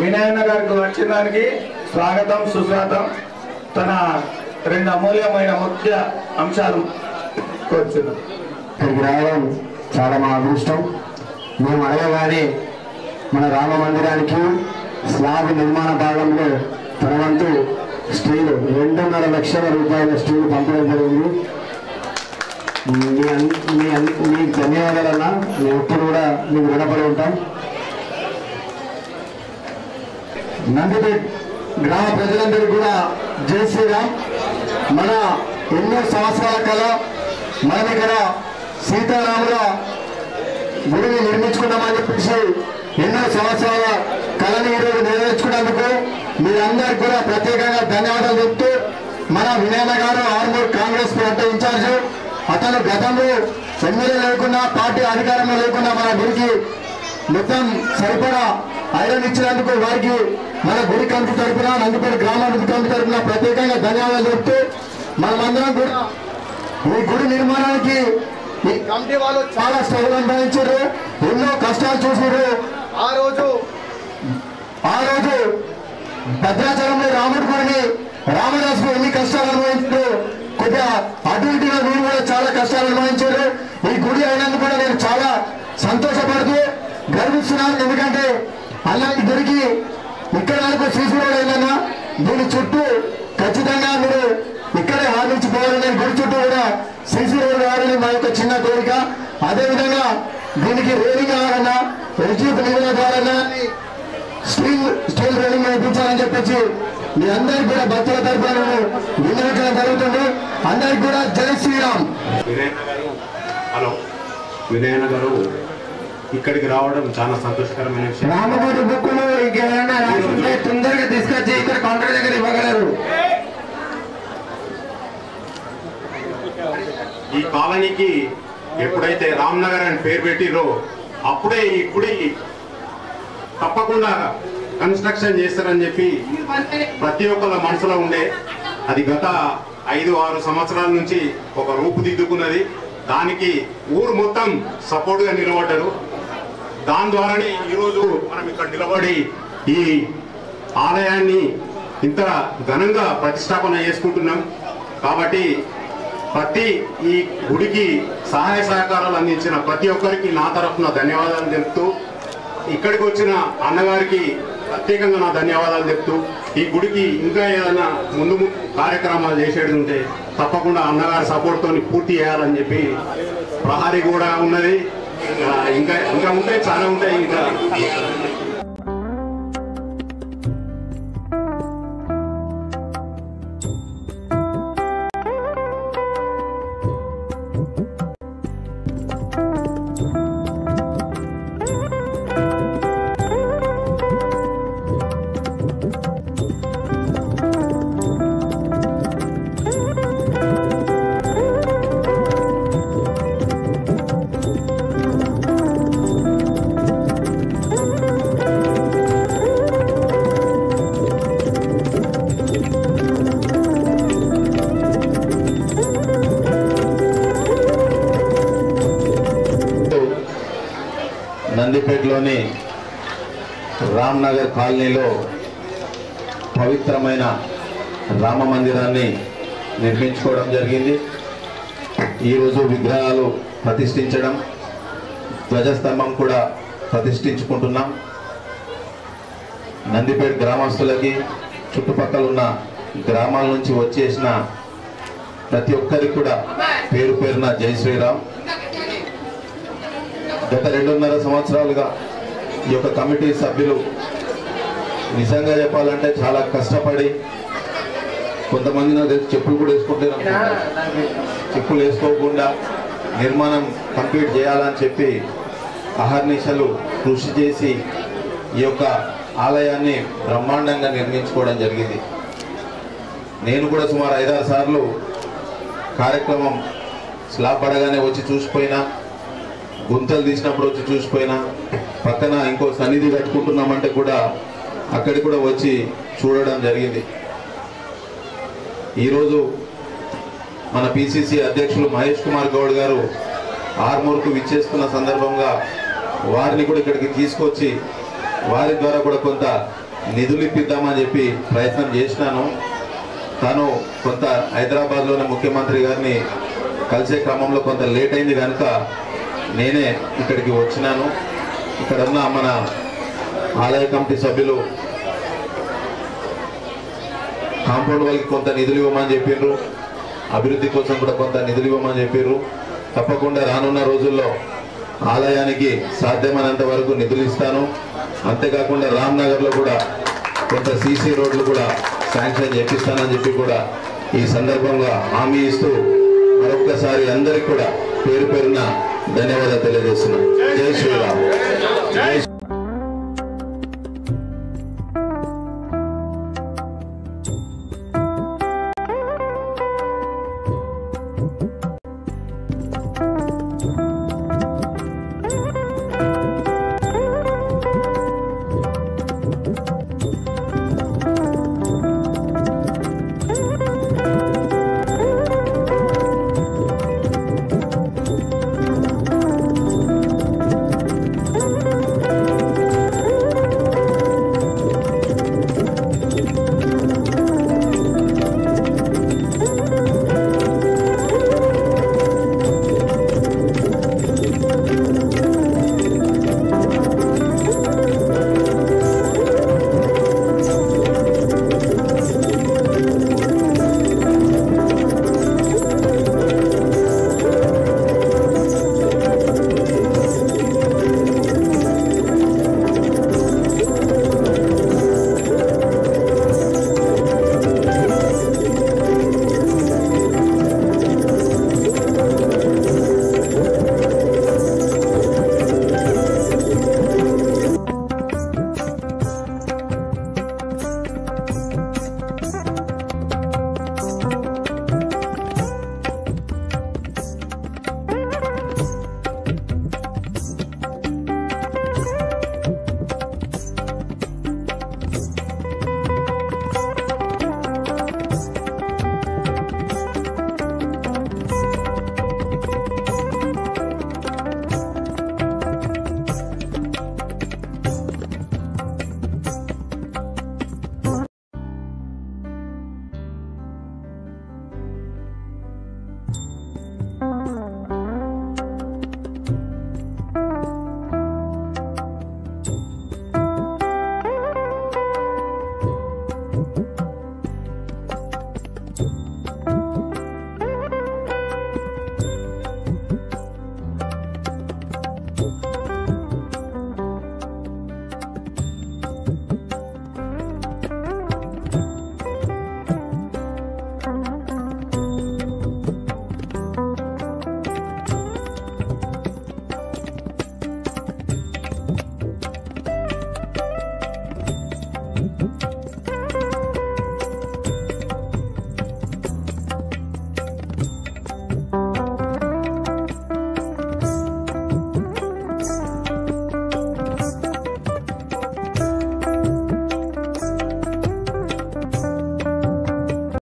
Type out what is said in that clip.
వినాయన గారికి వచ్చిన దానికి స్వాగతం సుస్వాగతం. తన 2 అమూల్యమైన ముఖ్య అంశాలు కోరుచున్నాం. ఇక్కడికి రావడం చాలా మా అదృష్టం. మేము అడగగానే మన రామ మందిరానికి స్లాబ్ నిర్మాణ భాగంలో తన వంతు స్టీలు 2.5 లక్షల రూపాయల స్టీలు పంపడం జరిగింది. మీకు ధన్యవాదాలన్నా. మేము ఎప్పుడు కూడా మీకు రుణపడి ఉంటాం. నందిపేట్ గ్రామ ప్రజలందరికీ కూడా జై శ్రీరామ్. మన ఎన్నో సంవత్సరాల కళ మనం ఇక్కడ సీతారాముల గుడిని నిర్మించుకున్నామని చెప్పేసి ఎన్నో సంవత్సరాల కళని ఈరోజు నెరవేర్చుకున్నందుకు మీరందరికీ కూడా ప్రత్యేకంగా ధన్యవాదాలు చెప్తూ, మన వినయన గారు ఆర్మూర్ కాంగ్రెస్ పార్టీ ఇన్ఛార్జ్. అతను గతంలో ఎమ్మెల్యే లేకుండా పార్టీ అధికారంలో లేకుండా మన గుడికి మొత్తం సరిపడా ఐరన్ ఇచ్చినందుకు వారికి మన గుడి కమిటీ తరఫున, నందిపేట గ్రామాభివృద్ధి కమిటీ తరఫున ప్రత్యేకంగా ధన్యవాదాలు చెప్తూ, మనమందరం కూడా ఈ గుడి నిర్మాణానికి ఈ కమిటీ వాళ్ళు చాలా స్ట్రగుల్ అనుభవించారు, ఎన్నో కష్టాలు చూసారు. ఆ రోజు భద్రాచలంలో రాముడి గుడిని రామదాసు ఎన్ని కష్టాలు అనుభవించారు. కొద్దిగా అటు ఇటుగా మీరు కూడా చాలా కష్టాలు అనుభవించారు. ఈ గుడి అయినందుకు కూడా నేను చాలా సంతోషపడుతూ గర్విస్తున్నాను. ఎందుకంటే అలాంటి గుడికి ఇక్కడ వరకు సీసీ రోడ్ అయిందన్నా, దీని చుట్టూ ఖచ్చితంగా మీరు ఇక్కడే హామీచ్చిపోవాలని, గుడి చుట్టూ కూడా సీసీ రోడ్ కావాలని మా యొక్క చిన్న కోరిక. అదేవిధంగా దీనికి రేలింగ్ కావాలన్నా, ఎల్జీపీ నిధుల ద్వారా స్టీల్ రేలింగ్ వేయించాలని చెప్పేసి మీ అందరికి కూడా భక్తుల తరఫున వినియోగించడం జరుగుతుంది. అందరికి కూడా జై శ్రీరామ్. హలో, వినయన గారు ఇక్కడికి రావడం చాలా సంతోషకరమైన విషయం. రామగుడి బుక్కులు ఇంకేమైనా రాసుకుంటే తొందరగా తీసుకొచ్చి ఇక్కడ కౌంటర్ దగ్గర ఇవ్వగలరు. ఈ కాలనీకి ఎప్పుడైతే రామ్నగర్ అని పేరు పెట్టిరో అప్పుడే ఈ గుడి తప్పకుండా కన్స్ట్రక్షన్ చేస్తారని చెప్పి ప్రతి ఒక్కళ్ళ మనసులో ఉండే. అది గత 5-6 సంవత్సరాల నుంచి ఒక రూపుదిద్దుకున్నది. దానికి ఊరు మొత్తం సపోర్ట్ గా నిలబడ్డారు. దాని ద్వారానే ఈరోజు మనం ఇక్కడ నిలబడి ఈ ఆలయాన్ని ఇంత ఘనంగా ప్రతిష్టాపన చేసుకుంటున్నాం. కాబట్టి ప్రతి ఈ గుడికి సహాయ సహకారాలు అందించిన ప్రతి ఒక్కరికి నా తరఫున ధన్యవాదాలు చెప్తూ, ఇక్కడికి వచ్చిన అన్నగారికి ప్రత్యేకంగా నా ధన్యవాదాలు చెప్తూ, ఈ గుడికి ఇంకా ఏదైనా ముందు కార్యక్రమాలు చేసేది ఉంటే తప్పకుండా అన్నగారి సపోర్ట్ తోని పూర్తి చేయాలని చెప్పి, ప్రహారీ కూడా ఉన్నది, ఇంకా ఉంటాయి, చాలా ఉంటాయి. ఇంకా నందిపేటలోని రామ్నగర్ కాలనీలో పవిత్రమైన రామ మందిరాన్ని నిర్మించుకోవడం జరిగింది. ఈరోజు విగ్రహాలు ప్రతిష్ఠించడం, ధ్వజస్తంభం కూడా ప్రతిష్ఠించుకుంటున్నాం. నందిపేట గ్రామస్తులకి, చుట్టుపక్కల ఉన్న గ్రామాల నుంచి వచ్చేసిన ప్రతి ఒక్కరికి కూడా పేరు పేరున జై శ్రీరామ్. గత 2.5 సంవత్సరాలుగా ఈ యొక్క కమిటీ సభ్యులు నిజంగా చెప్పాలంటే చాలా కష్టపడి, కొంతమంది నాకు తెలిసి చెప్పులు కూడా వేసుకుంటున్నారు, చెప్పులు వేసుకోకుండా నిర్మాణం కంప్లీట్ చేయాలని చెప్పి అహర్నిశలు కృషి చేసి ఈ యొక్క ఆలయాన్ని బ్రహ్మాండంగా నిర్మించుకోవడం జరిగింది. నేను కూడా సుమారు 5-6 సార్లు కార్యక్రమం స్లాబ్ పడగానే వచ్చి చూసిపోయినా, గుంతలు తీసినప్పుడు వచ్చి చూసిపోయినా, పక్కన ఇంకో సన్నిధి కట్టుకుంటున్నామంటే కూడా అక్కడికి కూడా వచ్చి చూడడం జరిగింది. ఈరోజు మన పిసిసి అధ్యక్షులు మహేష్ కుమార్ గౌడ్ గారు ఆర్మూర్కు విచ్చేస్తున్న సందర్భంగా వారిని కూడా ఇక్కడికి తీసుకొచ్చి వారి ద్వారా కూడా కొంత నిధులు ఇప్పిద్దామని చెప్పి ప్రయత్నం చేసినాను. తాను కొంత హైదరాబాద్లోని ముఖ్యమంత్రి గారిని కలిసే క్రమంలో కొంత లేట్ అయింది కనుక నేనే ఇక్కడికి వచ్చినాను. ఇక్కడ ఉన్న మన ఆలయ కమిటీ సభ్యులు కాంపౌండ్ వాళ్ళకి కొంత నిధులు ఇవ్వమని చెప్పారు, అభివృద్ధి కోసం కూడా కొంత నిధులు ఇవ్వమని చెప్పారు. తప్పకుండా రానున్న రోజుల్లో ఆలయానికి సాధ్యమైనంత వరకు నిధులు ఇస్తాను. అంతేకాకుండా రామ్నగర్లో కూడా కొంత సీసీ రోడ్లు కూడా శాంక్షన్ చేపిస్తానని చెప్పి కూడా ఈ సందర్భంగా హామీ ఇస్తూ మరొక్కసారి అందరికీ కూడా పేరు పేరున ధన్యవాదాలు తెలియజేస్తున్నాను. జై శ్రీరామ్.